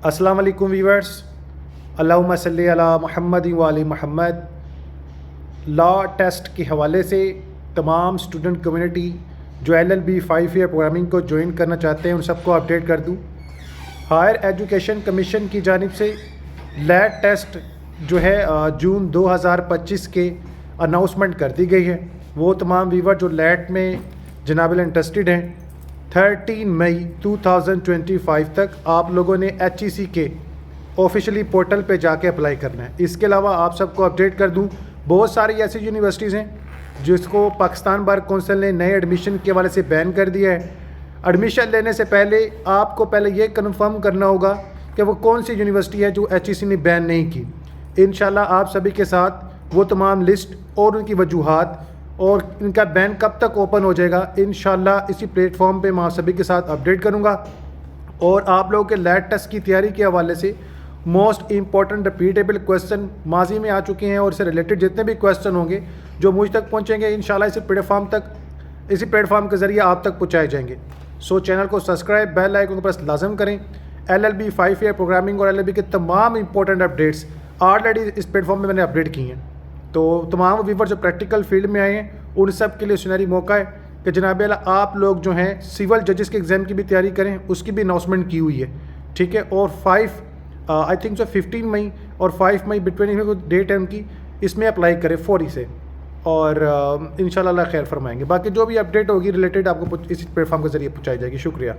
السلام علیکم ویورز، اللہم صلی علی محمد و علی محمد۔ لا ٹیسٹ کے حوالے سے تمام اسٹوڈنٹ کمیونٹی جو LLB 5 ایئر پروگرامنگ کو جوائن کرنا چاہتے ہیں ان سب کو اپڈیٹ کر دوں۔ ہائر ایجوکیشن کمیشن کی جانب سے لیٹ ٹیسٹ جو ہے جون 2025 کے اناؤنسمنٹ کر دی گئی ہے۔ وہ تمام ویور جو لیٹ میں جناب انٹرسٹڈ ہیں 13 مئی 2025 تک آپ لوگوں نے HEC کے آفیشلی پورٹل پہ جا کے اپلائی کرنا ہے۔ اس کے علاوہ آپ سب کو اپڈیٹ کر دوں، بہت ساری ایسی یونیورسٹیز ہیں جس کو پاکستان بار کونسل نے نئے ایڈمیشن کے حوالے سے بین کر دیا ہے۔ ایڈمیشن لینے سے پہلے آپ کو پہلے یہ کنفرم کرنا ہوگا کہ وہ کون سی یونیورسٹی ہے جو HEC نے بین نہیں کی۔ انشاءاللہ آپ سبھی کے ساتھ وہ تمام لسٹ اور ان کی وجوہات اور ان کا بین کب تک اوپن ہو جائے گا انشاءاللہ اسی پلیٹ فارم پہ میں آپ سبھی کے ساتھ اپڈیٹ کروں گا۔ اور آپ لوگوں کے لیٹ ٹیسٹ کی تیاری کے حوالے سے موسٹ امپورٹنٹ ریپیٹیبل کویسچن ماضی میں آ چکے ہیں اور اس سے ریلیٹڈ جتنے بھی کویسچن ہوں گے جو مجھ تک پہنچیں گے انشاءاللہ اسی پلیٹ فارم کے ذریعے آپ تک پہنچائے جائیں گے۔ سو چینل کو سبسکرائب، بیل آئیکن کو پریس لازم کریں۔ LLB 5 ایئر پروگرامنگ اور LLB کے تمام امپورٹنٹ اپڈیٹس آلریڈی اس پلیٹ فارم پہ میں نے اپڈیٹ کی ہیں۔ تو تمام ویور جو پریکٹیکل فیلڈ میں آئے ہیں ان سب کے لیے سنہری موقع ہے کہ جناب آپ لوگ جو ہیں سول ججز کے ایگزام کی بھی تیاری کریں، اس کی بھی اناؤنسمنٹ کی ہوئی ہے، ٹھیک ہے۔ اور 15 مئی اور 5 مئی بٹوین ڈیٹ ہے ان کی، اس میں اپلائی کریں فوری سے، اور انشاءاللہ اللہ خیر فرمائیں گے۔ باقی جو بھی اپڈیٹ ہوگی ریلیٹڈ آپ کو اسی پلیٹ فارم کے ذریعے پہنچائی جائے گی۔ شکریہ۔